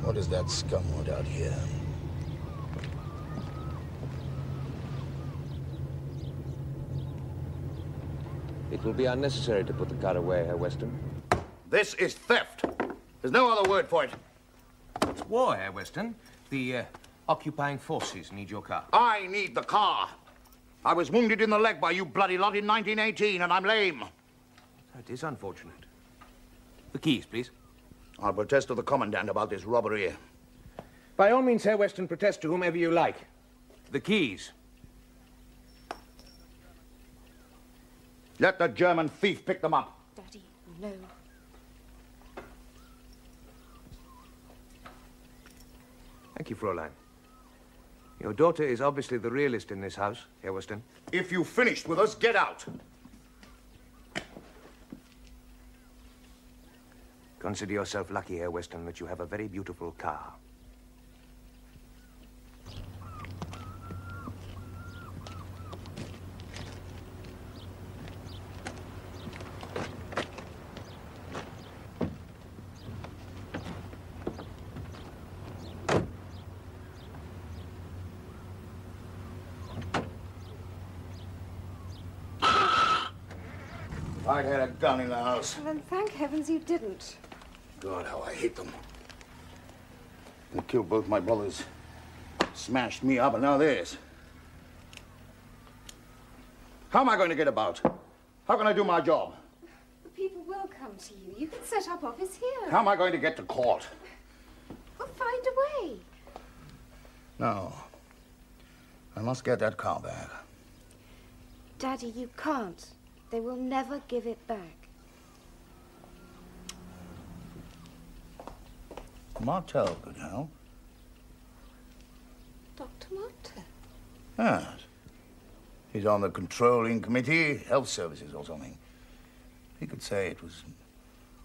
What is that scum want out here? It will be unnecessary to put the car away, Herr Weston. This is theft. There's no other word for it. It's war, Herr Weston. The occupying forces need your car. I need the car. I was wounded in the leg by you bloody lot in 1918, and I'm lame. That is unfortunate. The keys, please. I'll protest to the Commandant about this robbery. By all means, Herr Weston, protest to whomever you like. The keys. Let the German thief pick them up. Daddy, no. Thank you, Fräulein. Your daughter is obviously the realist in this house, Herr Weston. If you've finished with us, get out. Consider yourself lucky, Herr Weston, that you have a very beautiful car. I had a gun in the house. Well, then thank heavens you didn't. God, how I hate them. They killed both my brothers. Smashed me up, and now this. How am I going to get about? How can I do my job? The people will come to you. You can set up office here. How am I going to get to court? We'll find a way. No. I must get that car back. Daddy, you can't. They will never give it back. Martel could help. Dr. Martel? Yes. He's on the controlling committee, health services or something. He could say it was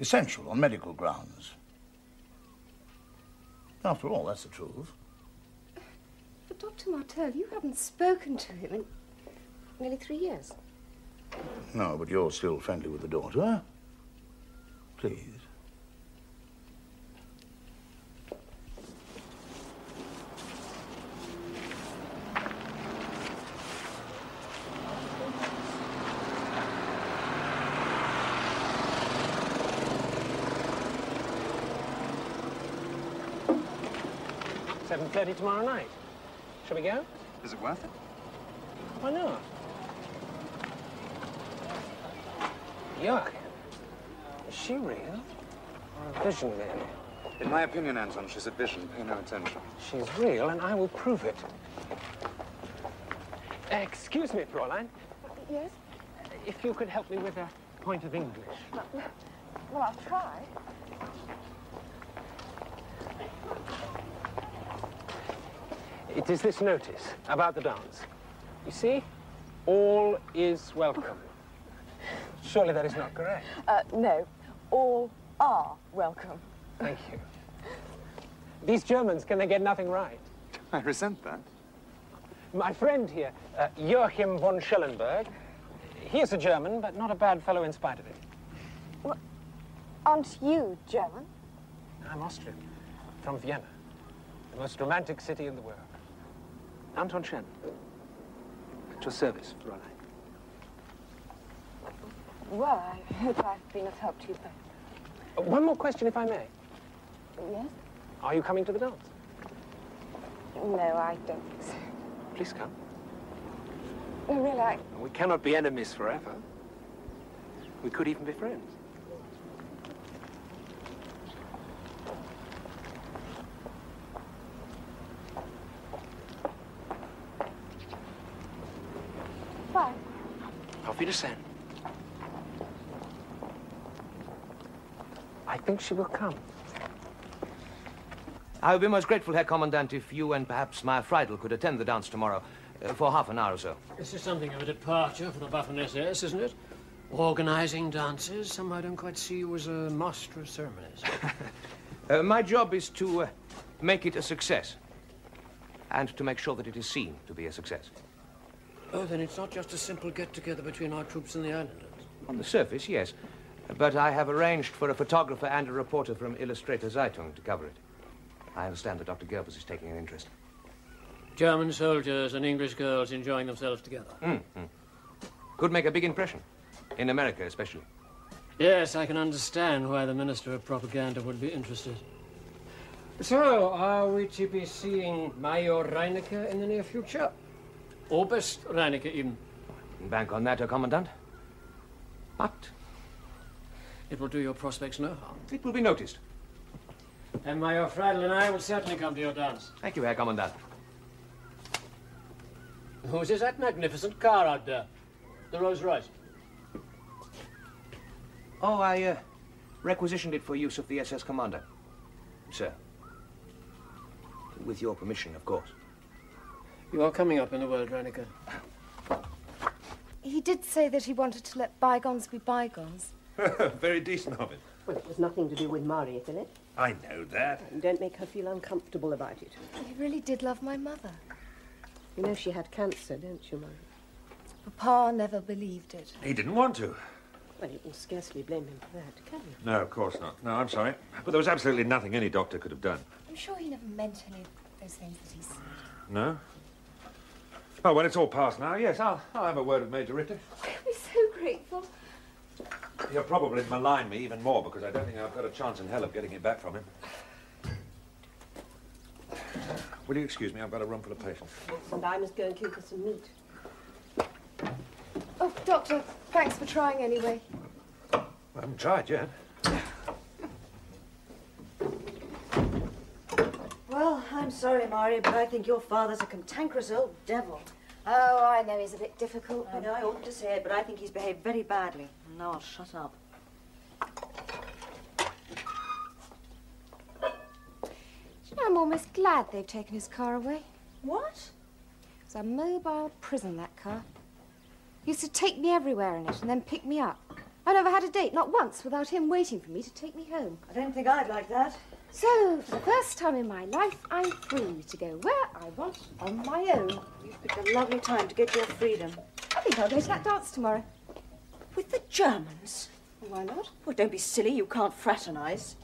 essential on medical grounds. After all, that's the truth. But Dr. Martel, you haven't spoken to him in nearly 3 years. No, but you're still friendly with the daughter. Please. $7:30 tomorrow night. Shall we go? Is it worth it? Why not? Yuck. Is she real? Or a vision, maybe? In my opinion, Anton, she's a vision. Pay no attention. She's real, and I will prove it. Excuse me, Fräulein. Yes? If you could help me with a point of English. Well, I'll try. It is this notice about the dance. You see? All is welcome. Surely that is not correct. No. All are welcome. Thank you. These Germans, can they get nothing right? I resent that. My friend here, Joachim von Schellenberg, he is a German, but not a bad fellow in spite of it. Well, aren't you German? I'm Austrian, from Vienna, the most romantic city in the world. Anton Shen, at your service, Fräulein. Well, I hope I've been of help to you both. One more question, if I may. Yes? Are you coming to the dance? No, I don't think so. Please come. No, really, We cannot be enemies forever. We could even be friends. Bye. Auf Wiedersehen. I think she will come. I would be most grateful, Herr Commandant, if you and perhaps my Friedel could attend the dance tomorrow for half an hour or so. This is something of a departure for the Waffen-SS, isn't it? Organizing dances. Somehow I don't quite see you as a master of ceremonies. My job is to make it a success. And to make sure that it is seen to be a success. Oh, then it's not just a simple get-together between our troops and the islanders. On the surface, yes. But I have arranged for a photographer and a reporter from Illustrator Zeitung to cover it. I understand that Dr. Gerbers is taking an interest. German soldiers and English girls enjoying themselves together. Could make a big impression. In America, especially. Yes, I can understand why the Minister of Propaganda would be interested. So, are we to be seeing Major Reinecke in the near future? Oberst Reinecke, even. Bank on that, Herr Commandant. But It will do your prospects no harm. it will be noticed. And Major Freidel and I will certainly come to your dance. Thank you, Herr Commandant. Whose is that magnificent car out there? The Rolls-Royce. Oh, I requisitioned it for use of the SS commander, sir. With your permission, of course. You are coming up in the world, Reinecke. He did say that he wanted to let bygones be bygones. Very decent of him. Well, it was nothing to do with Mariette, innit? I know that. And don't make her feel uncomfortable about it. He really did love my mother. You know she had cancer, don't you, Mary? Papa never believed it. He didn't want to. Well, you can scarcely blame him for that, can you? No, of course not. No, I'm sorry. But there was absolutely nothing any doctor could have done. I'm sure he never meant any of those things that he said. No? Oh, well, it's all past now. Yes, I'll have a word with Major Ritter. I'll be so grateful. He'll probably malign me even more because I don't think I've got a chance in hell of getting it back from him. Will you excuse me? I've got a room full of patients. And I must go and cook her some meat. Oh, Doctor, thanks for trying anyway. I haven't tried yet. Well, I'm sorry, Mari, but I think your father's a cantankerous old devil. Oh, I know he's a bit difficult. I know I oughtn't to say it, but I think he's behaved very badly. Now I'll shut up. You know, I'm almost glad they've taken his car away. What? It's a mobile prison, that car. He used to take me everywhere in it and then pick me up. I never had a date, not once, without him waiting for me to take me home. I don't think I'd like that. So, for the first time in my life, I'm free to go where I want on my own. You've picked a lovely time to get your freedom. I think I'll go to that dance tomorrow. With the Germans? Why not? Well, don't be silly. You can't fraternize.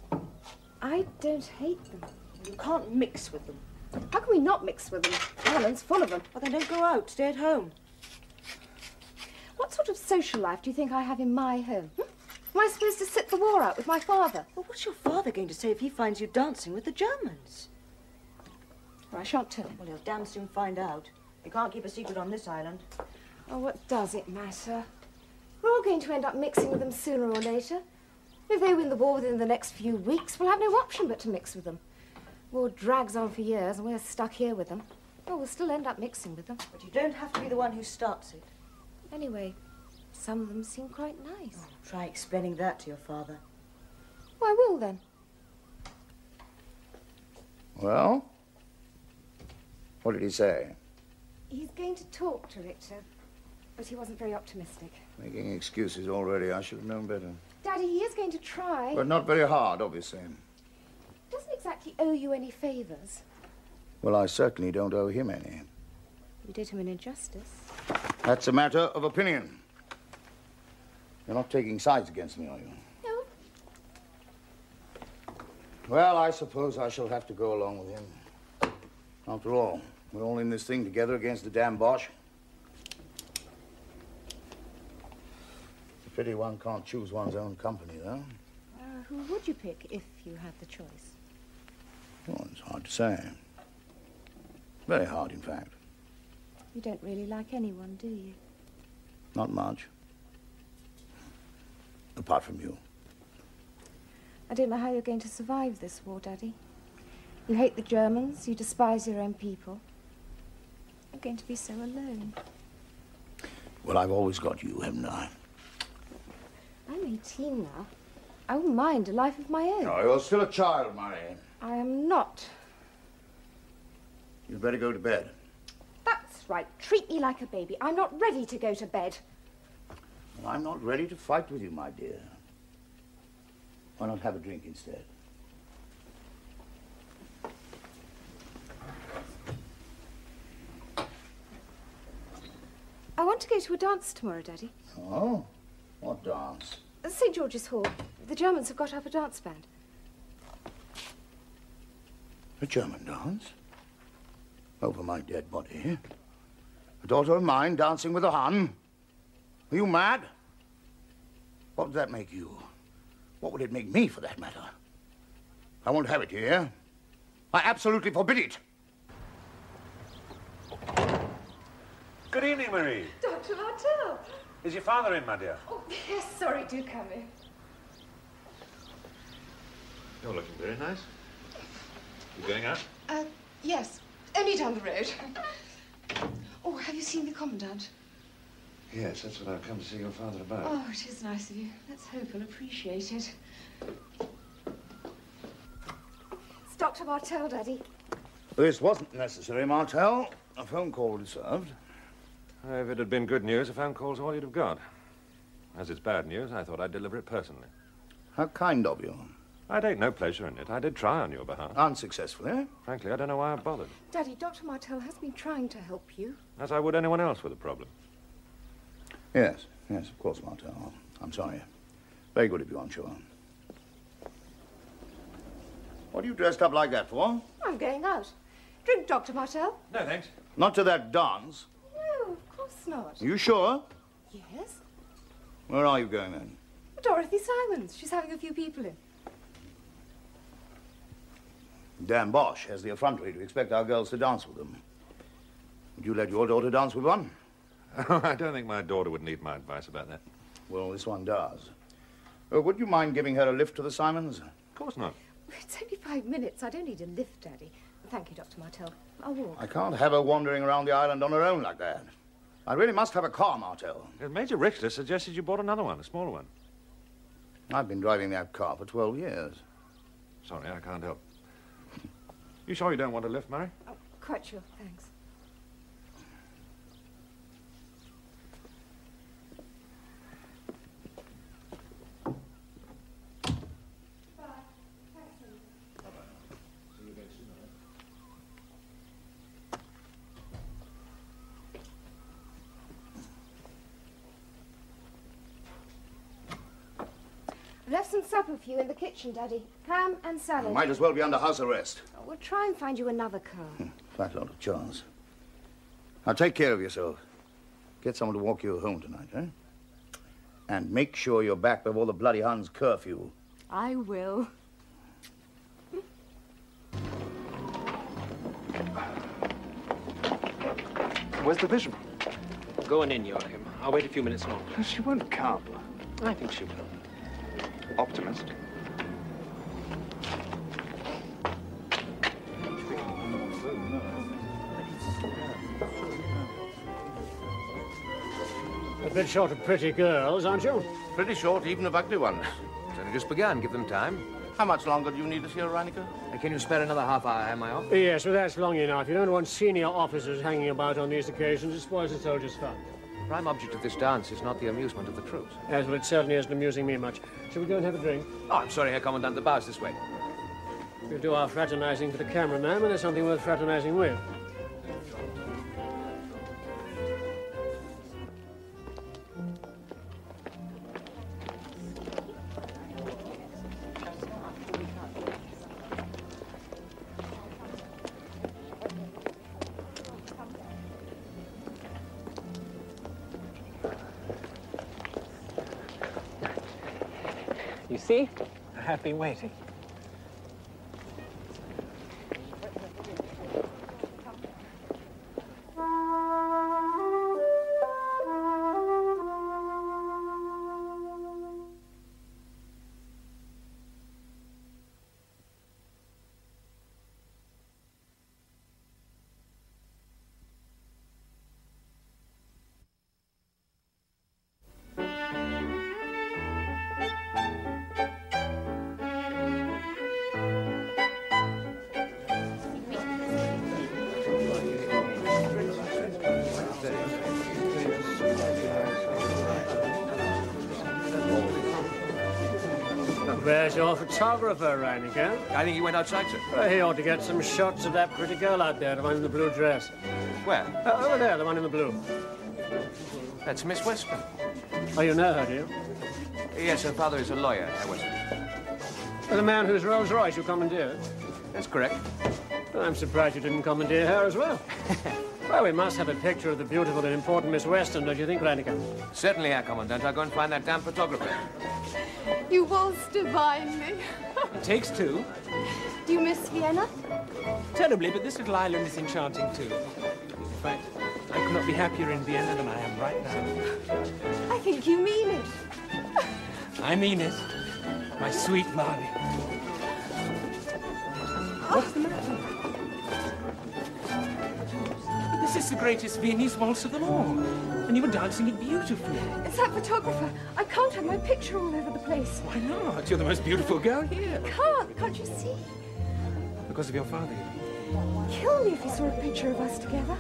I don't hate them. You can't mix with them. How can we not mix with them? Ireland's full of them. Well, then don't go out. Stay at home. What sort of social life do you think I have in my home? Am I supposed to sit the war out with my father? Well, what's your father going to say if he finds you dancing with the Germans? Well, I shan't tell him. Well, he'll damn soon find out. You can't keep a secret on this island. Oh, what does it matter? We're all going to end up mixing with them sooner or later. If they win the war within the next few weeks, we'll have no option but to mix with them. War drags on for years and we're stuck here with them. Oh, we'll still end up mixing with them. But you don't have to be the one who starts it. Anyway, some of them seem quite nice. Oh, try explaining that to your father. Well, I will then. Well? What did he say? He's going to talk to Richter, but he wasn't very optimistic. Making excuses already. I should have known better. Daddy, he is going to try. But not very hard, obviously. He doesn't exactly owe you any favours. Well, I certainly don't owe him any. You did him an injustice. That's a matter of opinion. You're not taking sides against me, are you? No. Well, I suppose I shall have to go along with him. After all, we're all in this thing together against the damn Bosch. It's a pity one can't choose one's own company, though. Who would you pick if you had the choice? Well, it's hard to say. Very hard, in fact. You don't really like anyone, do you? Not much. Apart from you. I don't know how you're going to survive this war, Daddy. You hate the Germans, you despise your own people. You're going to be so alone. Well, I've always got you, haven't I? I'm 18 now. I wouldn't mind a life of my own. No, you're still a child, Mary. I am not. You'd better go to bed. That's right. Treat me like a baby. I'm not ready to go to bed. Well, I'm not ready to fight with you, my dear. Why not have a drink instead? I want to go to a dance tomorrow, Daddy. Oh? What dance? St. George's Hall. The Germans have got up a dance band. A German dance? Over my dead body? A daughter of mine dancing with a Hun? Are you mad? What would that make you? What would it make me, for that matter? I won't have it here. I absolutely forbid it. Good evening, Marie. Dr. Martell. Is your father in, my dear? Oh, yes, sorry, do come in. You're looking very nice. You going out? Yes, only down the road. Oh, have you seen the Commandant? Yes, that's what I've come to see your father about. Oh, it is nice of you. Let's hope he'll appreciate it. It's Dr. Martell, Daddy. This wasn't necessary, Martell. A phone call would have served. If it had been good news, a phone call's all you'd have got. As it's bad news, I thought I'd deliver it personally. How kind of you. I take no pleasure in it. I did try on your behalf. Unsuccessfully. Frankly, I don't know why I bothered. Daddy, Dr. Martell has been trying to help you. As I would anyone else with a problem. Yes, of course, Martell. I'm sorry. Very good of you, I'm sure. What are you dressed up like that for? I'm going out. Drink, Dr. Martell. No, thanks. Not to that dance. No, of course not. Are you sure? Yes? Where are you going, then? Dorothy Simons. She's having a few people in. Damn Bosch has the effrontery to expect our girls to dance with them. Would you let your daughter dance with one? Oh, I don't think my daughter would need my advice about that. Well, this one does. Would you mind giving her a lift to the Simons? Of course not. It's only 5 minutes. I don't need a lift, Daddy. Thank you, Dr. Martell. I'll walk. I can't have her wandering around the island on her own like that. I really must have a car, Martell. Major Richter suggested you bought another one, a smaller one. I've been driving that car for 12 years. Sorry, I can't help. You sure you don't want a lift, Murray? Oh, quite sure, thanks. I've left some supper for you in the kitchen, Daddy. Ham and salad. Might as well be under house arrest. Oh, we'll try and find you another car. Fat lot of chance. Now, take care of yourself. Get someone to walk you home tonight, eh? And make sure you're back before the bloody Huns curfew. I will. Where's the vision? Go on in, Joachim. I'll wait a few minutes longer. She won't come. I think she will. Optimist. A bit short of pretty girls, aren't you? Pretty short, even of ugly ones. It's only just begun. Give them time. How much longer do you need us here, Reinecker? Can you spare another half hour, am I off? Yes, but that's long enough. You don't want senior officers hanging about on these occasions. It spoils the soldiers' fun. The prime object of this dance is not the amusement of the troops. Yes, well, it certainly isn't amusing me much. Shall we go and have a drink? Oh, I'm sorry, Herr Commandant. The bar's this way. We'll do our fraternizing for the cameraman when there's something worth fraternizing with. You see? I have been waiting. Where's your photographer, Reinecker? I think he went outside, sir. Well, he ought to get some shots of that pretty girl out there, the one in the blue dress. Where? Over there, the one in the blue. That's Miss Westman. Oh, you know her, do you? Yes, her father is a lawyer, Herr Westman. Well, the man whose Rolls Royce you commandeered? That's correct. I'm surprised you didn't commandeer her as well. Well, we must have a picture of the beautiful and important Miss Weston, don't you think, Reinecker? Certainly, Herr Commandant. I'll go and find that damn photographer. You waltzed divinely. It takes two. Do you miss Vienna? Terribly, but this little island is enchanting too. In fact, I could not be happier in Vienna than I am right now. I think you mean it. I mean it. My sweet Mary. What's the matter? This is the greatest Viennese waltz of them all. And you were dancing it beautifully. It's that photographer. I can't have my picture all over the place. Why not? You're the most beautiful girl here. Can't you see? Because of your father, you mean? Kill me if you saw a picture of us together.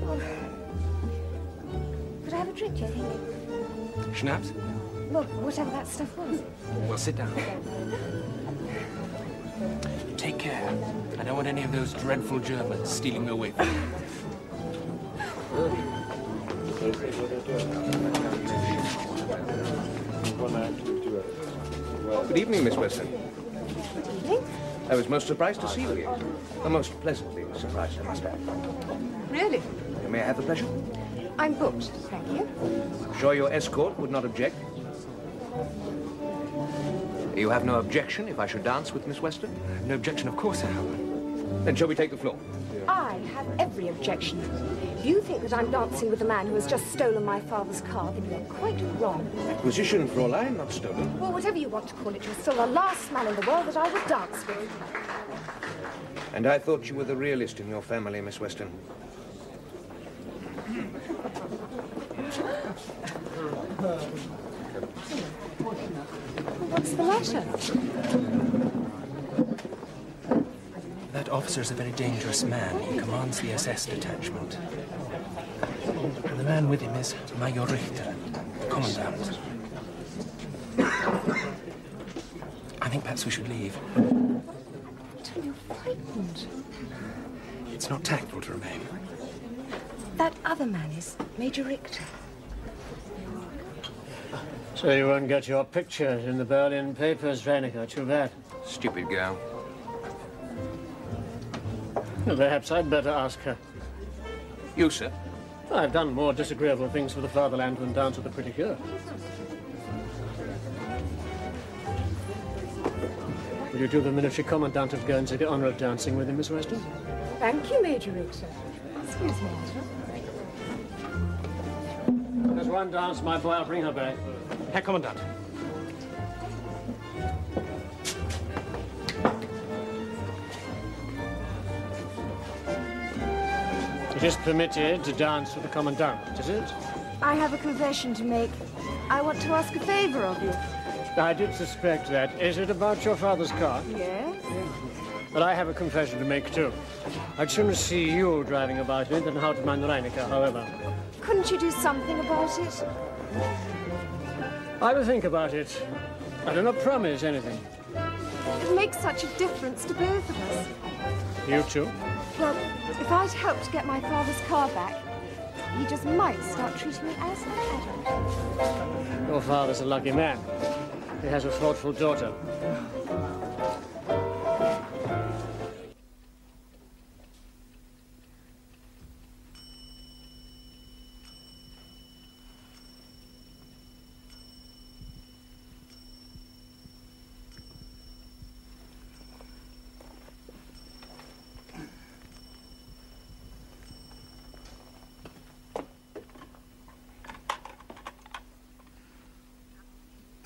Oh. Could I have a drink, do you think? Schnapps? Look, whatever that stuff was. Well, sit down. Take care. I don't want any of those dreadful Germans stealing me away from you. Good evening, Miss Weston. Good evening. I was most surprised to see you here. Most pleasantly surprised, I must add. Really? May I have the pleasure? I'm booked, thank you. Sure your escort would not object? You have no objection if I should dance with Miss Weston? No objection, of course I have. Then shall we take the floor? I have every objection. If you think that I'm dancing with a man who has just stolen my father's car, then you're quite wrong. Acquisition, Fräulein, not stolen. Well, whatever you want to call it, you're still the last man in the world that I would dance with. And I thought you were the realist in your family, Miss Weston. What's the matter? That officer is a very dangerous man. He commands the SS detachment. And the man with him is Major Richter, Commandant. I think perhaps we should leave. Until you're frightened. It's not tactful to remain. That other man is Major Richter. So you won't get your picture in the Berlin papers, Reinecker. Too bad. Stupid girl. Well, perhaps I'd better ask her. You, sir? I've done more disagreeable things for the fatherland than dance with a pretty girl. Will you do the military commandant of Guernsey the honor of dancing with him, Miss Weston? Thank you, Major Richter. Excuse me, Major. There's one dance, my boy. I'll bring her back. Herr Kommandant. It is permitted to dance with the commandant, is it? I have a confession to make. I want to ask a favor of you. I did suspect that. Is it about your father's car? Yes? But I have a confession to make, too. I'd sooner see you driving about in it than Hauptmann Reinecker, however. Couldn't you do something about it? I will think about it. I do not promise anything. It makes such a difference to both of us. You too? Well, if I'd helped get my father's car back, he just might start treating me as an adult. Your father's a lucky man. He has a thoughtful daughter.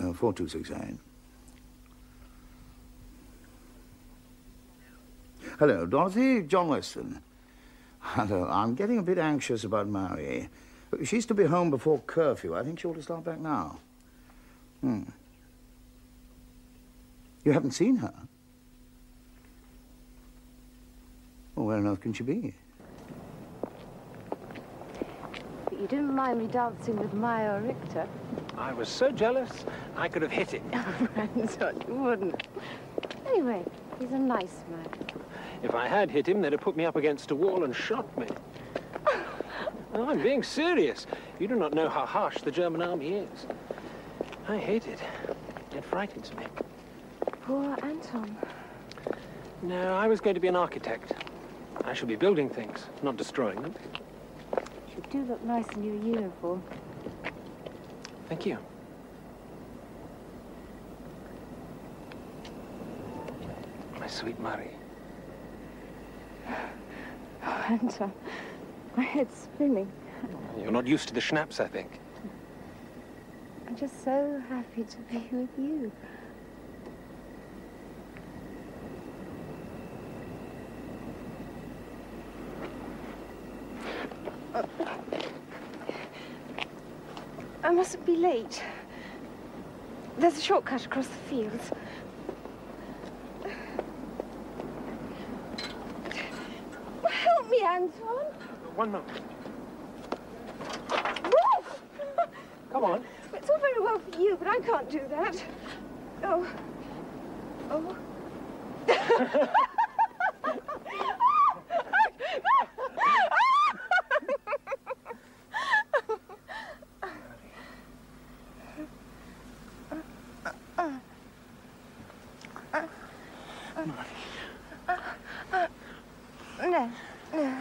Uh, 4268. Hello, Dorothy. John Weston. Hello. I'm getting a bit anxious about Mary. She's to be home before curfew. I think she ought to start back now. You haven't seen her? Well, where on earth can she be? But you didn't mind me dancing with Major Richter. I was so jealous, I could have hit it. Thought you wouldn't. Anyway, he's a nice man. If I had hit him, they'd have put me up against a wall and shot me. No, I'm being serious. You do not know how harsh the German army is. I hate it. It frightens me. Poor Anton. No, I was going to be an architect. I shall be building things, not destroying them. You do look nice in your uniform. Thank you. My sweet Marie. Oh, Anton, my head's spinning. You're not used to the schnapps, I think. I'm just so happy to be with you. I mustn't be late. There's a shortcut across the fields. Help me, Anton. One moment. Wolf! Come on. It's all very well for you, but I can't do that. Oh. Oh. No, no.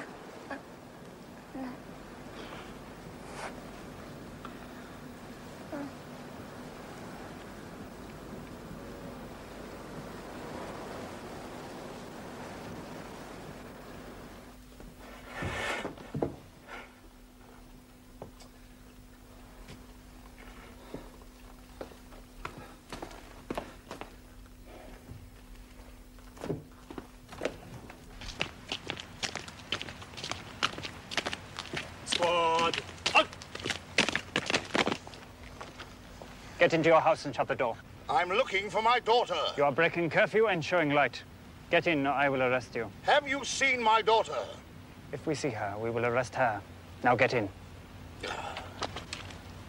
Get into your house and shut the door. I'm looking for my daughter. You are breaking curfew and showing light. Get in, or I will arrest you. Have you seen my daughter? If we see her, we will arrest her. Now get in.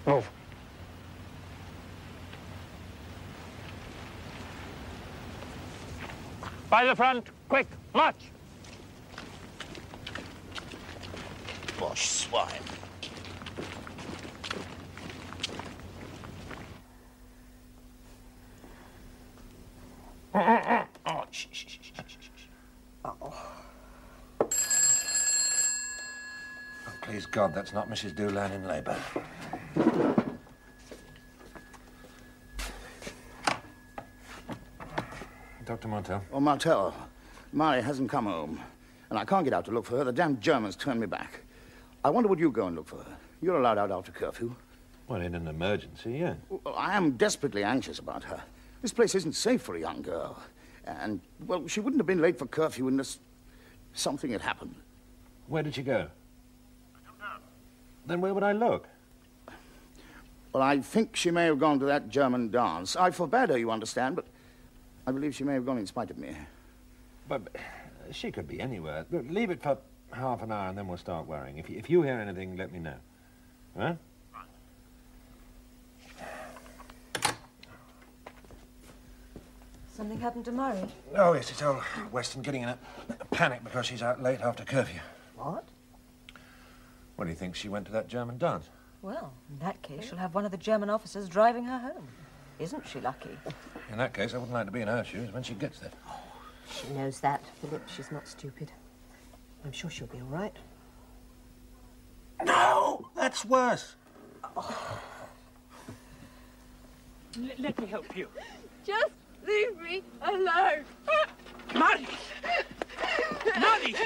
Move. By the front, quick, march! Bosh swine. Oh, shh, shh, shh, shh, shh, shh. Oh, please God, that's not Mrs. Doolan in labour. Dr. Martel. Oh, Martel. Mary hasn't come home. And I can't get out to look for her. The damn Germans turned me back. I wonder would you go and look for her? You're allowed out after curfew. Well, in an emergency, yeah. Well, I am desperately anxious about her. This place isn't safe for a young girl. And, well, she wouldn't have been late for curfew unless something had happened. Where did she go? I don't know. Then where would I look? Well, I think she may have gone to that German dance. I forbade her, you understand, but I believe she may have gone in spite of me. But she could be anywhere. Look, leave it for half an hour and then we'll start worrying. If you hear anything, let me know. Huh? Something happened to Murray? Oh, yes, it's old Weston getting in a panic because she's out late after curfew. What? What do you think? She went to that German dance? Well, in that case, she'll have one of the German officers driving her home. Isn't she lucky? In that case, I wouldn't like to be in her shoes when she gets there. She knows that, Philip. She's not stupid. I'm sure she'll be all right. No! That's worse. Oh. Let me help you. Just leave me alone. Mary! Mary!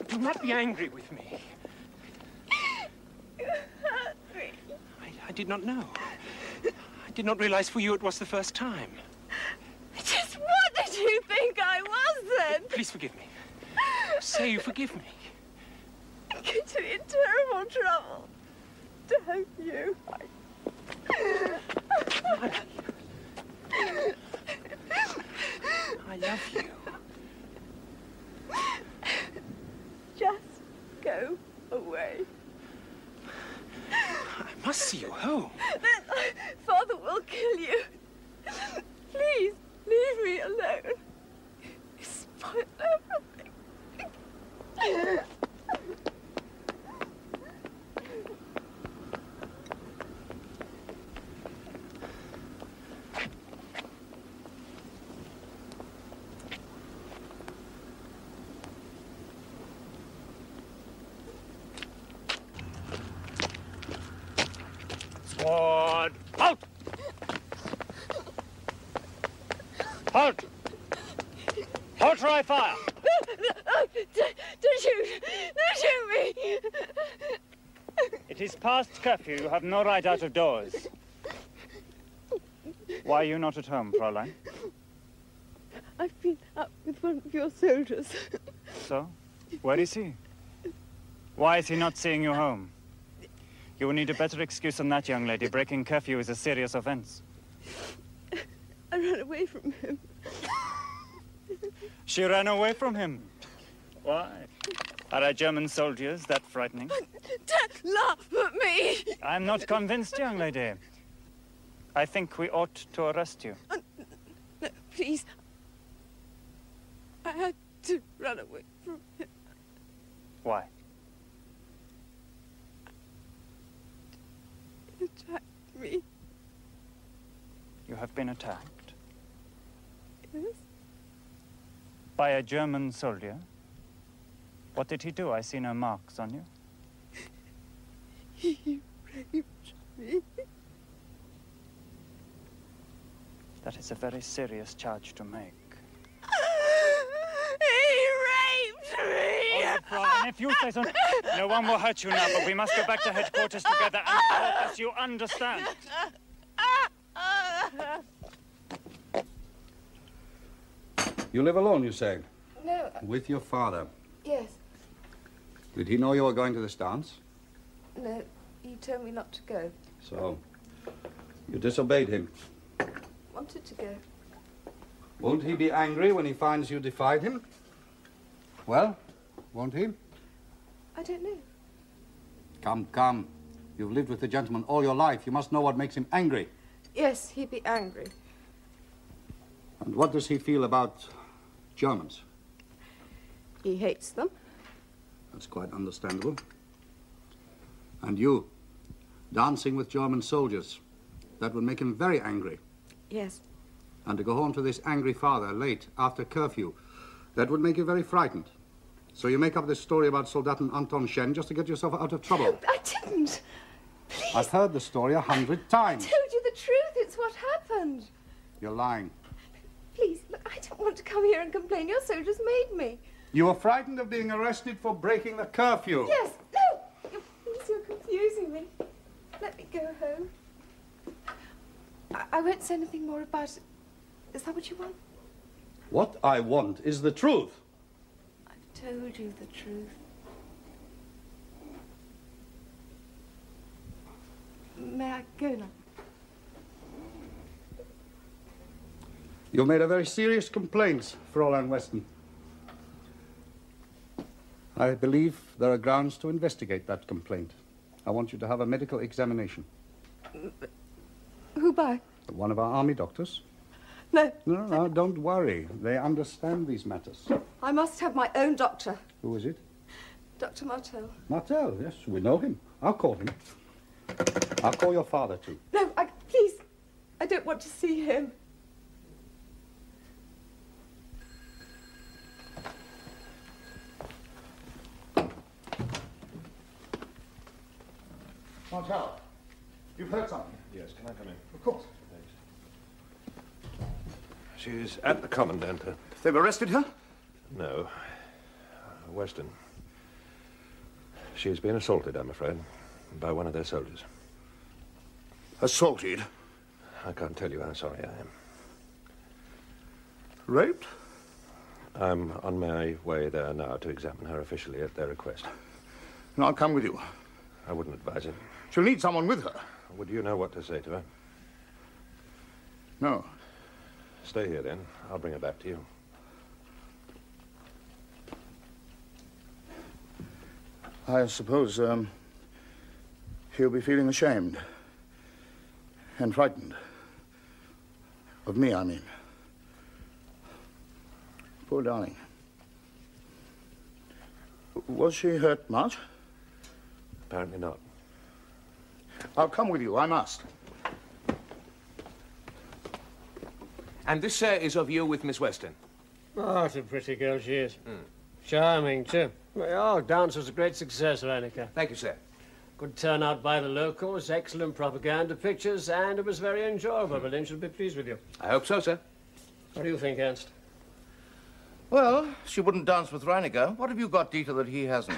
Do not be angry with me. You hurt me. I did not know. I did not realize for you it was the first time. Just what did you think I was then? Please forgive me. Say you forgive me. I get me in terrible trouble. Don't you? Mary. I love you. Just go away. I must see you home. Then Father will kill you. Please, leave me alone. You spoil everything. Forward. Halt! Halt! Halt or I fire! Don't shoot! Don't shoot me! It is past curfew. You have no right out of doors. Why are you not at home, Fräulein? I've been out with one of your soldiers. So? Where is he? Why is he not seeing you home? You will need a better excuse than that, young lady. Breaking curfew is a serious offense. I ran away from him. She ran away from him. Why? Are our German soldiers that frightening? Don't laugh at me! I'm not convinced, young lady. I think we ought to arrest you. No, please. I had to run away from him. Why? He attacked me. You have been attacked? Yes. By a German soldier? What did he do? I see no marks on you. He raped me. That is a very serious charge to make. He raped me! All right, and if you say so, no one will hurt you now, but we must go back to headquarters together and talk, as you understand. You live alone, you say? No. With your father? Yes. Did he know you were going to this dance? No, he told me not to go. So, you disobeyed him. Wanted to go. Won't he be angry when he finds you defied him? Well, won't he? I don't know. Come, come. You've lived with the gentleman all your life. You must know what makes him angry. Yes, he'd be angry. And what does he feel about Germans? He hates them. That's quite understandable. And you, dancing with German soldiers, that would make him very angry. Yes. And to go home to this angry father late, after curfew, that would make you very frightened. So you make up this story about Soldaten Anton Shen just to get yourself out of trouble. No, I didn't. Please. I've heard the story 100 times. I told you the truth. It's what happened. You're lying. Please, look, I don't want to come here and complain. Your soldiers made me. You were frightened of being arrested for breaking the curfew. Yes. No. Please, you're confusing me. Let me go home. I won't say anything more about it. Is that what you want? What I want is the truth. I've told you the truth. May I go now? You made a very serious complaint, Fräulein Weston. I believe there are grounds to investigate that complaint. I want you to have a medical examination. Who by? One of our army doctors. No. No, don't worry. They understand these matters. I must have my own doctor. Who is it? Dr. Martel. Martel, yes, we know him. I'll call him. I'll call your father, too. No, please. I don't want to see him. Martel, you've heard something? Yes, can I come in? Of course. She's at the commandant. They've arrested her? No. Weston. She's been assaulted, I'm afraid, by one of their soldiers. Assaulted? I can't tell you how sorry I am. Raped? I'm on my way there now to examine her officially at their request. And I'll come with you. I wouldn't advise it. She'll need someone with her. Would you know what to say to her? No. Stay here, then. I'll bring her back to you. I suppose, she'll be feeling ashamed. And frightened. Of me, I mean. Poor darling. Was she hurt much? Apparently not. I'll come with you, I must. And this, sir, is of you with Miss Weston. Oh, what a pretty girl she is. Charming, too. Well, dance was a great success, Reinecker. Thank you, sir. Good turnout by the locals, excellent propaganda pictures, and it was very enjoyable. Berlin should be pleased with you. I hope so, sir. What do you think, Ernst? Well, she wouldn't dance with Reiniger. What have you got, Dieter, that he hasn't?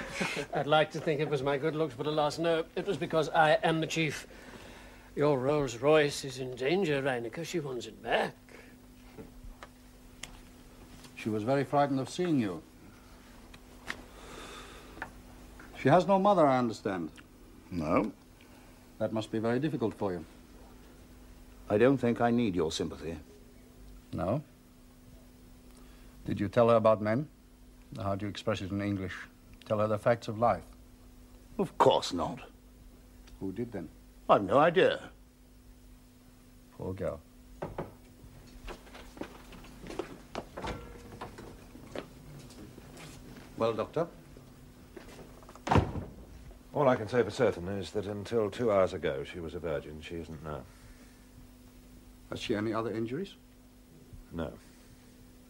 I'd like to think it was my good looks, but alas, no. It was because I am the chief. Your Rolls Royce is in danger, Reiniger. She wants it back. She was very frightened of seeing you. She has no mother, I understand. No. That must be very difficult for you. I don't think I need your sympathy. No? Did you tell her about men? How do you express it in English? Tell her the facts of life? Of course not. Who did then? I've no idea. Poor girl. Well, Doctor? All I can say for certain is that until 2 hours ago she was a virgin. She isn't now. Has she any other injuries? No.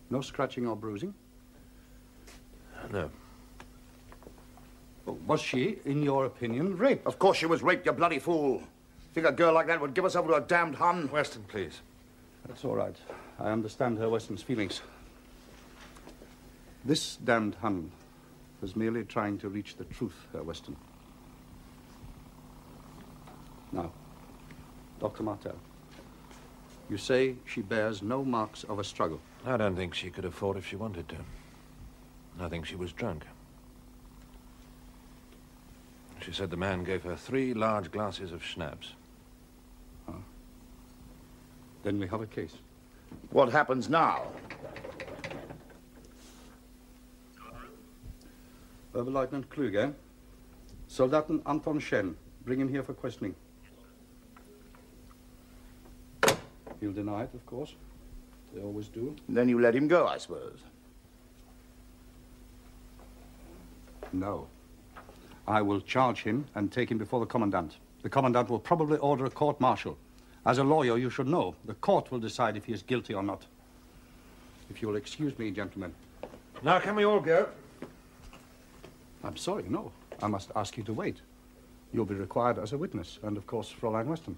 No scratching or bruising? No. Well, was she, in your opinion, raped? Of course she was raped, you bloody fool. Think a girl like that would give herself to a damned Hun? Weston, please. That's all right. I understand Herr Weston's feelings. This damned Hun was merely trying to reach the truth, Herr Weston. Now, Dr. Martel, you say she bears no marks of a struggle. I don't think she could have fought if she wanted to. I think she was drunk. She said the man gave her 3 large glasses of schnapps. Oh. Then we have a case. What happens now? Oberleutnant Klüger, Soldaten Anton Shen, bring him here for questioning. He'll deny it, of course. They always do. Then you let him go, I suppose. No. I will charge him and take him before the commandant. The commandant will probably order a court-martial. As a lawyer, you should know. The court will decide if he is guilty or not. If you will excuse me, gentlemen. Now, can we all go? I'm sorry, no. I must ask you to wait. You'll be required as a witness, and of course, Fräulein Weston.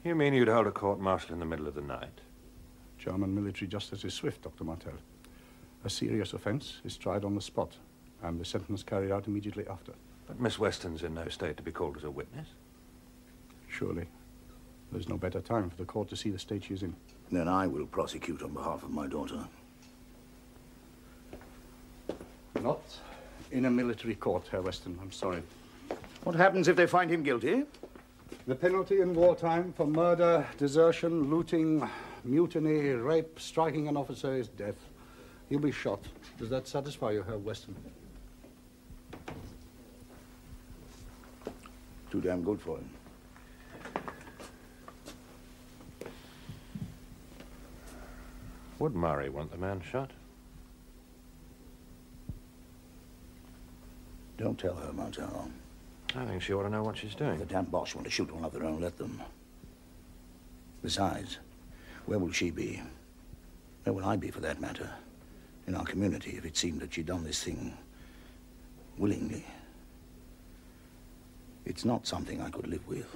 You mean you'd hold a court-martial in the middle of the night? German military justice is swift, Dr. Martel. A serious offense is tried on the spot, and the sentence carried out immediately after. But Miss Weston's in no state to be called as a witness. Surely. There's no better time for the court to see the state she's in. Then I will prosecute on behalf of my daughter. Not in a military court, Herr Weston. I'm sorry. What happens if they find him guilty? The penalty in wartime for murder, desertion, looting, mutiny, rape, striking an officer is death. He'll be shot. Does that satisfy you, Herr Weston? Too damn good for him. Would Murray want the man shot? Don't tell her, Martel. I think she ought to know what she's doing. If the damn Boche want to shoot one of their own, let them. Besides, where will she be? Where will I be, for that matter? In our community, if it seemed that she'd done this thing willingly. It's not something I could live with.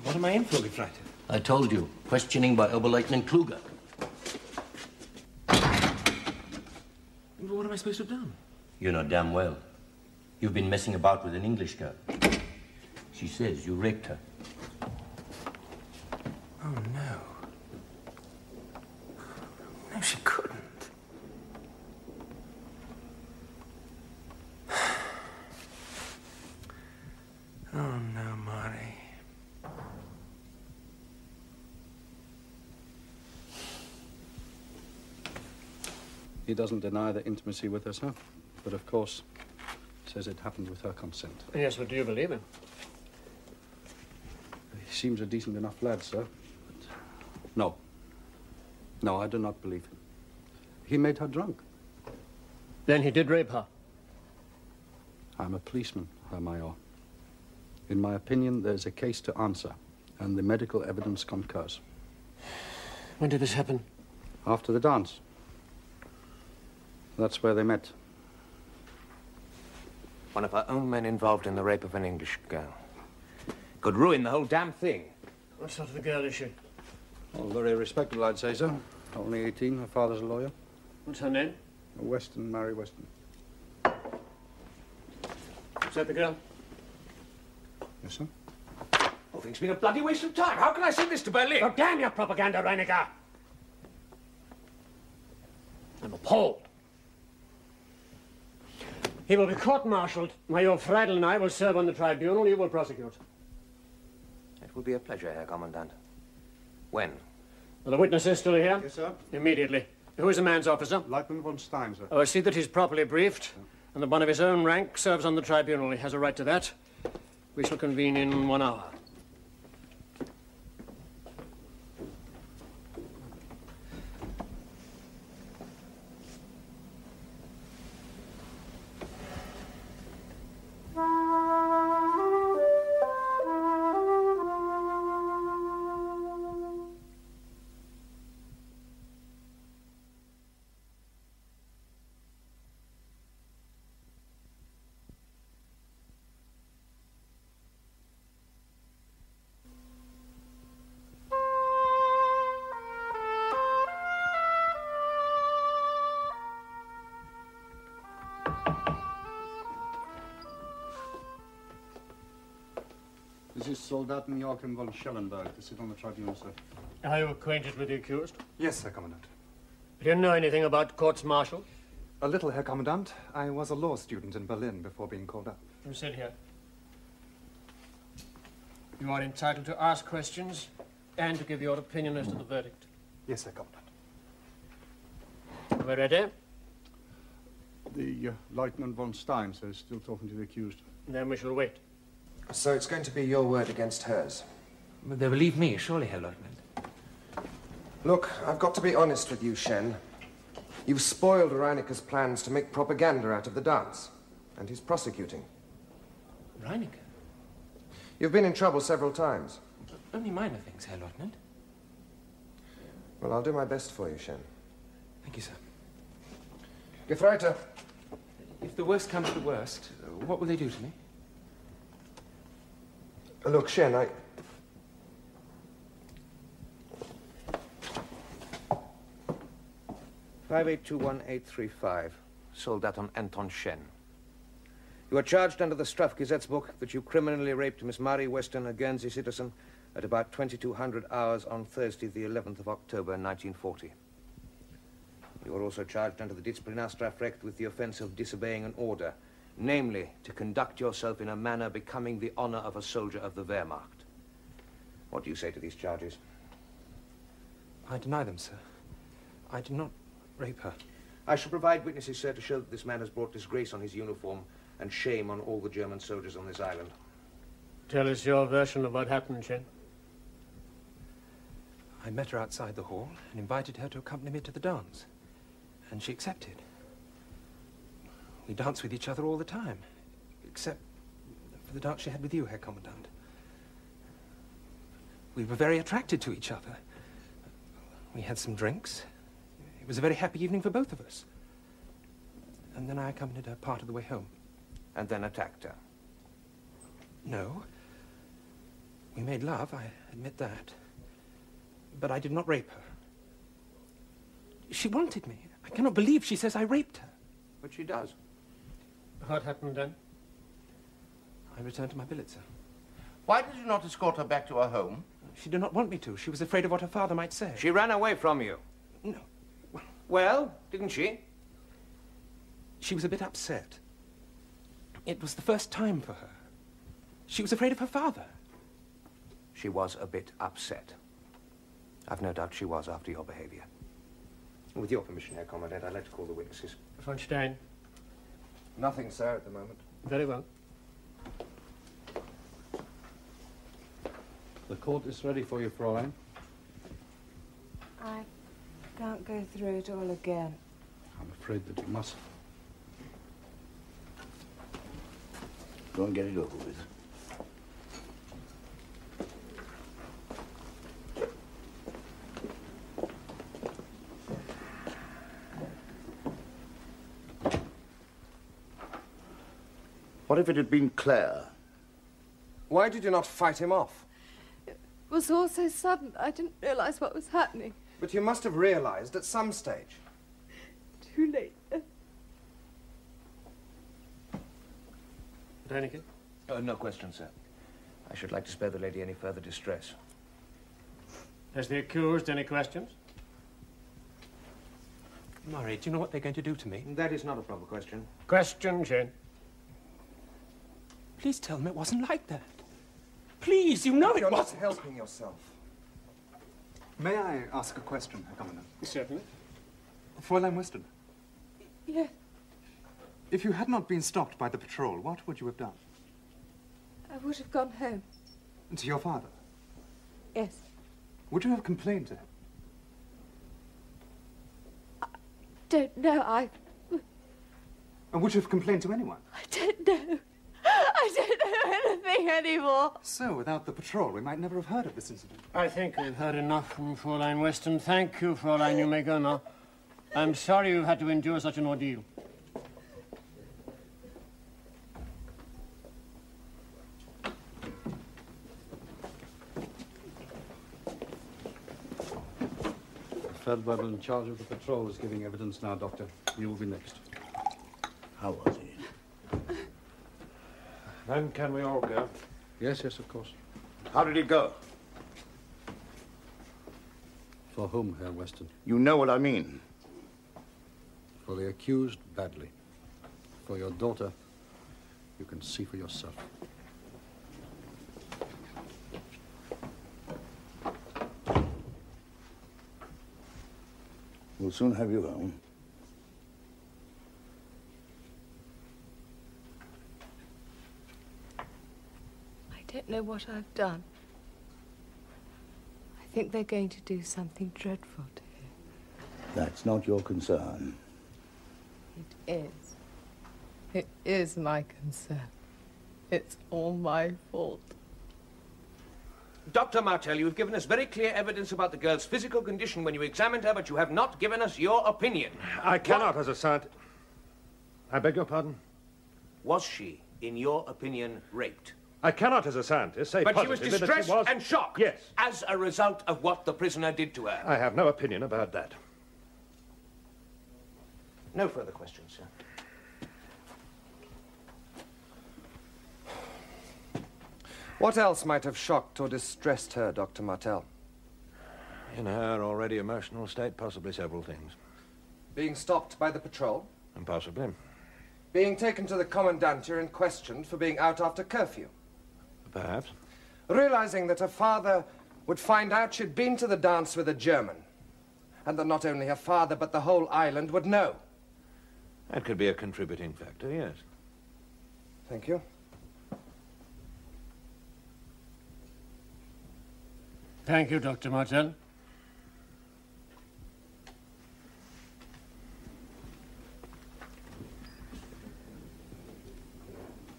What am I in for, Gefreite? I told you. Questioning by Oberleutnant Kluger. What am I supposed to have done? You know damn well. You've been messing about with an English girl. She says you raped her. Oh, no. No, she couldn't. Oh, no, Mari. He doesn't deny the intimacy with her, sir. But of course, says it happened with her consent. Yes, but do you believe him? He seems a decent enough lad, sir. But no. No, I do not believe him. He made her drunk. Then he did rape her. I'm a policeman, Herr Major. In my opinion, there's a case to answer, and the medical evidence concurs. When did this happen? After the dance. That's where they met. One of our own men involved in the rape of an English girl. Could ruin the whole damn thing. What sort of a girl is she? Well, very respectable, I'd say, sir. Only 18. Her father's a lawyer. What's her name? Weston, Mary Weston. Is that the girl? Yes, sir. Oh, thing's been a bloody waste of time. How can I send this to Berlin? Oh, damn your propaganda, Reiniger! I'm appalled. He will be court-martialed. Major Freidel and I will serve on the tribunal. You will prosecute. It will be a pleasure, Herr Commandant. When? Well, the witness is still here? Yes, sir. Immediately. Who is the man's officer? Lieutenant von Stein, sir. Oh, I see that he's properly briefed, and that one of his own rank serves on the tribunal. He has a right to that. We shall convene in 1 hour. This is Soldaten Joachim von Schellenberg to sit on the tribunal, sir. Are you acquainted with the accused? Yes, Herr Commandant. Do you know anything about courts-martial? A little, Herr Commandant. I was a law student in Berlin before being called up. You sit here. You are entitled to ask questions and to give your opinion as to the verdict. Yes, Herr Commandant. Are we ready? The Lieutenant von Stein, sir, is still talking to the accused. Then we shall wait. So it's going to be your word against hers. But they believe me, surely, Herr Lieutenant. Look, I've got to be honest with you, Shen. You've spoiled Reineker's plans to make propaganda out of the dance, and he's prosecuting. Reineker? You've been in trouble several times. Only minor things, Herr Lieutenant. Well, I'll do my best for you, Shen. Thank you, sir. Gefreiter. If the worst comes to worst, what will they do to me? Look, Shen, 5821835, Soldaten Anton Shen. You are charged under the Strafgesetzbuch that you criminally raped Miss Mary Weston, a Guernsey citizen, at about 2200 hours on Thursday, the 11th of October, 1940. You are also charged under the Disziplinarstrafrecht with the offense of disobeying an order, namely, to conduct yourself in a manner becoming the honor of a soldier of the Wehrmacht. What do you say to these charges? I deny them, sir. I did not rape her. I shall provide witnesses, sir, to show that this man has brought disgrace on his uniform and shame on all the German soldiers on this island. Tell us your version of what happened, Shen. I met her outside the hall and invited her to accompany me to the dance. And she accepted. We danced with each other all the time, except for the dance she had with you, Herr Commandant. We were very attracted to each other. We had some drinks. It was a very happy evening for both of us. And then I accompanied her part of the way home. And then attacked her? No. We made love, I admit that. But I did not rape her. She wanted me. I cannot believe she says I raped her. But she does. What happened then? I returned to my billet, sir. Why did you not escort her back to her home? She did not want me to. She was afraid of what her father might say. She ran away from you? No. Well, didn't she? She was a bit upset. It was the first time for her. She was afraid of her father. She was a bit upset. I've no doubt she was after your behavior. With your permission, Herr Commandant, I'd like to call the witnesses. Von Stein. Nothing, sir, at the moment. Very well. The court is ready for you, Fräulein. I can't go through it all again. I'm afraid that you must. Go and get it over with. What if it had been Claire? Why did you not fight him off? It was all so sudden. I didn't realise what was happening. But you must have realised at some stage. Too late. Reineke? No question, sir. I should like to spare the lady any further distress. Has the accused any questions? Murray, do you know what they're going to do to me? That is not a proper question. Question, Shane. Please tell them it wasn't like that. Please, you know You're it was. not helping yourself. May I ask a question, Herr Commandant? Certainly. Fräulein Weston, Yes, if you had not been stopped by the patrol, what would you have done? I would have gone home. To your father? Yes. Would you have complained to him? Don't know. And would you have complained to anyone? I don't know. I don't know anything anymore. So, without the patrol, we might never have heard of this incident. I think we've heard enough from Fräulein Weston. Thank you, Fräulein. You may go now. I'm sorry you've had to endure such an ordeal. Feldwebel in charge of the patrol is giving evidence now, Doctor. You will be next. How was he? Then can we all go? Yes, yes, of course. How did it go? For whom, Herr Weston? You know what I mean. For the accused, badly. For your daughter, you can see for yourself. We'll soon have you home. I don't know what I've done. I think they're going to do something dreadful to him. That's not your concern. It is. It is my concern. It's all my fault. Dr. Martel, you've given us very clear evidence about the girl's physical condition when you examined her, but you have not given us your opinion. I cannot, as a scientist. I beg your pardon? Was she, in your opinion, raped? I cannot, as a scientist, say But she was positively that distressed she was... and shocked. Yes. As a result of what the prisoner did to her. I have no opinion about that. No further questions, sir. What else might have shocked or distressed her, Dr. Martel? In her already emotional state, possibly several things. Being stopped by the patrol? And possibly. Being taken to the commandanture and questioned for being out after curfew? Perhaps. Realizing that her father would find out she'd been to the dance with a German. And that not only her father, but the whole island would know. That could be a contributing factor, yes. Thank you. Thank you, Dr. Martel.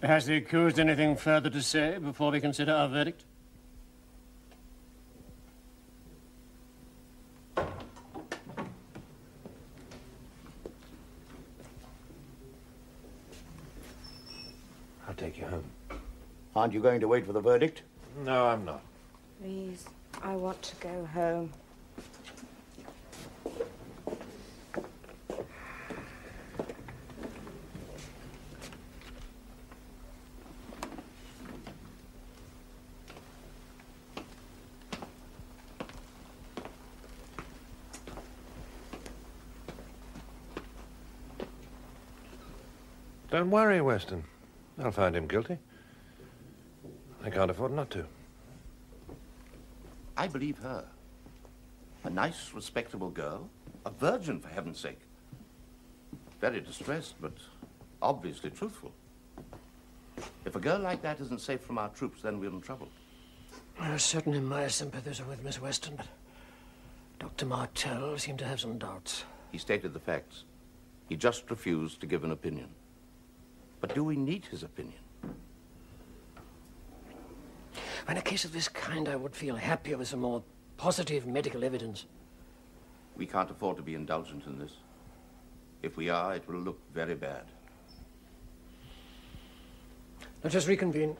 Has the accused anything further to say before we consider our verdict? I'll take you home. Aren't you going to wait for the verdict? No, I'm not. Please, I want to go home. Don't worry, Weston. I'll find him guilty. I can't afford not to. I believe her. A nice, respectable girl. A virgin, for heaven's sake. Very distressed, but obviously truthful. If a girl like that isn't safe from our troops, then we're in trouble. Certainly my sympathies are with Miss Weston, but Dr. Martel seemed to have some doubts. He stated the facts. He just refused to give an opinion. But do we need his opinion? In a case of this kind, I would feel happier with some more positive medical evidence. We can't afford to be indulgent in this. If we are, it will look very bad. Let us reconvene.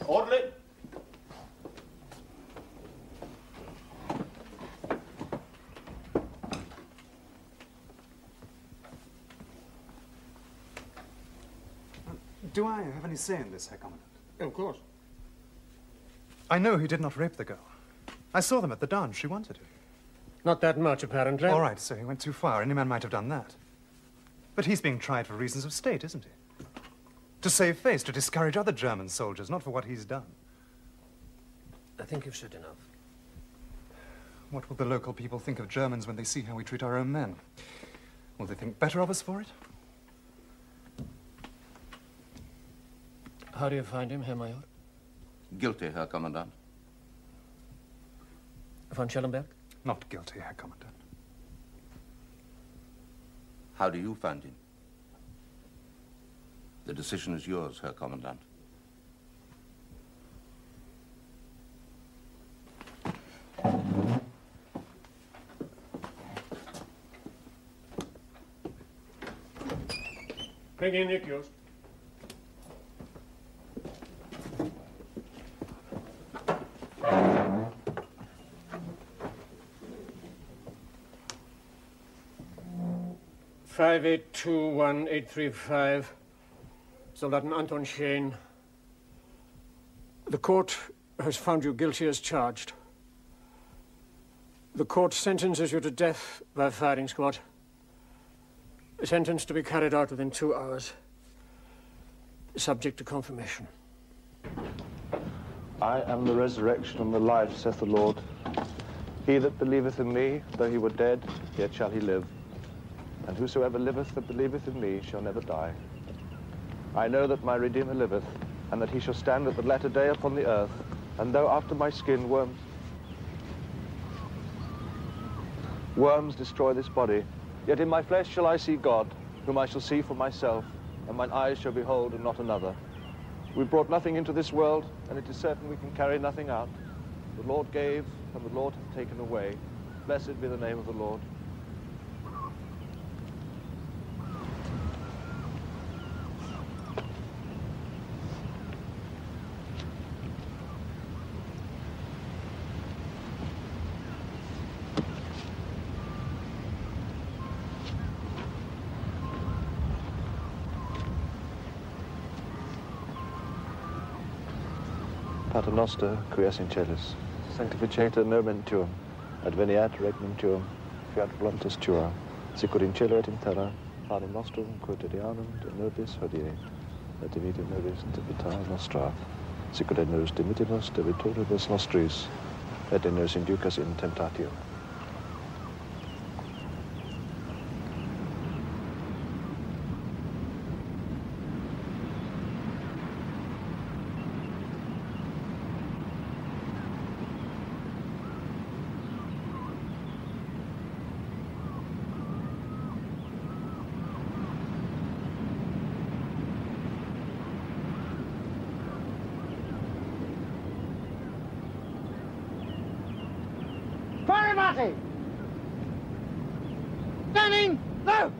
Orderly. Do I have any say in this, Herr Commandant? Of course. I know he did not rape the girl. I saw them at the dance. She wanted him. Not that much, apparently. All right, so he went too far. Any man might have done that. But he's being tried for reasons of state, isn't he? To save face, to discourage other German soldiers, not for what he's done. I think you've said enough. What will the local people think of Germans when they see how we treat our own men? Will they think better of us for it? How do you find him, Herr Major? Guilty, Herr Commandant. Von Schellenberg? Not guilty, Herr Commandant. How do you find him? The decision is yours, Herr Commandant. Bring in Nikios. $5821835, Soldaten Anton Scheen. The court has found you guilty as charged. The court sentences you to death by firing squad. A sentence to be carried out within 2 hours, subject to confirmation. I am the resurrection and the life, saith the Lord. He that believeth in me, though he were dead, yet shall he live. And whosoever liveth that believeth in me shall never die. I know that my Redeemer liveth, and that he shall stand at the latter day upon the earth. And though after my skin worms destroy this body, yet in my flesh shall I see God, whom I shall see for myself, and mine eyes shall behold and not another. We brought nothing into this world, and it is certain we can carry nothing out. The Lord gave, and the Lord hath taken away. Blessed be the name of the Lord. Pater noster, qui es in celis, sanctificata nomen tuum, adveniat regnum tuum, fiat voluntas tua, sicur in cielo et in terra, panem nostrum quotidianum de nobis hodie, et dimitte nobis debita nostra, sicur et nos dimittimus debitoribus nostris, et nos inducas in temptatio. Everybody! Standing! No!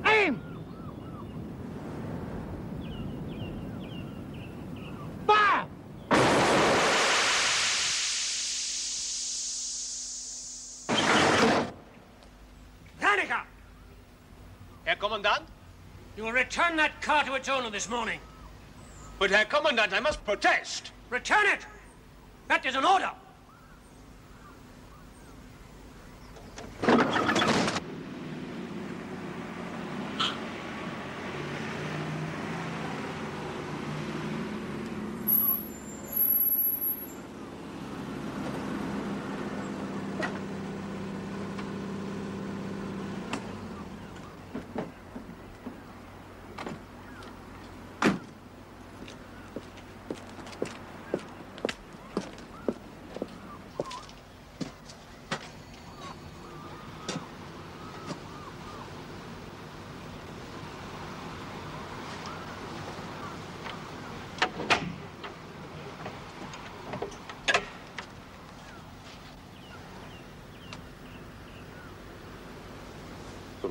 Aim! Fire! Danica! Herr Kommandant? You will return that car to its owner this morning. But, Herr Kommandant, I must protest. Return it! That is an order!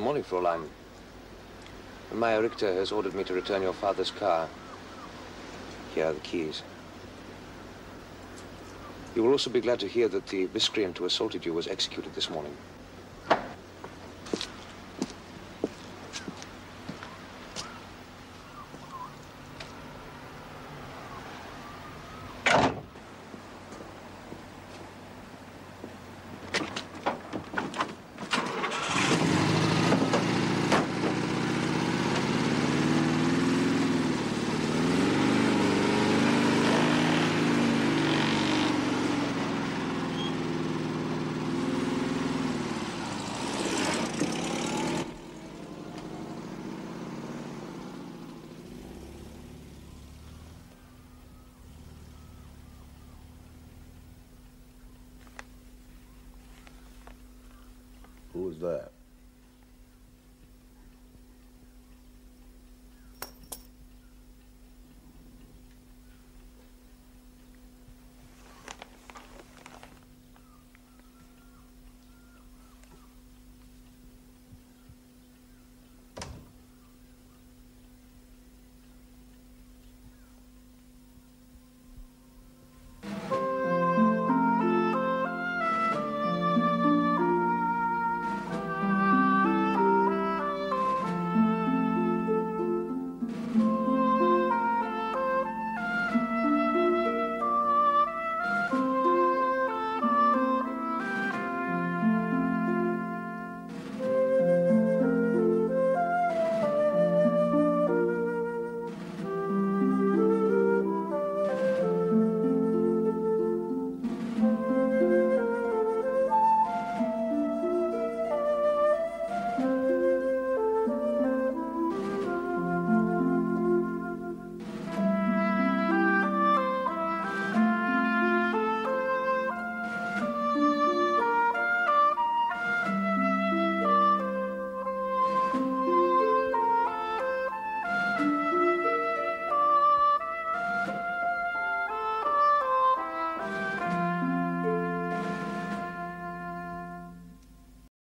Good morning, Fräulein. Meyer Richter has ordered me to return your father's car. Here are the keys. You will also be glad to hear that the miscreant who assaulted you was executed this morning. Who was that?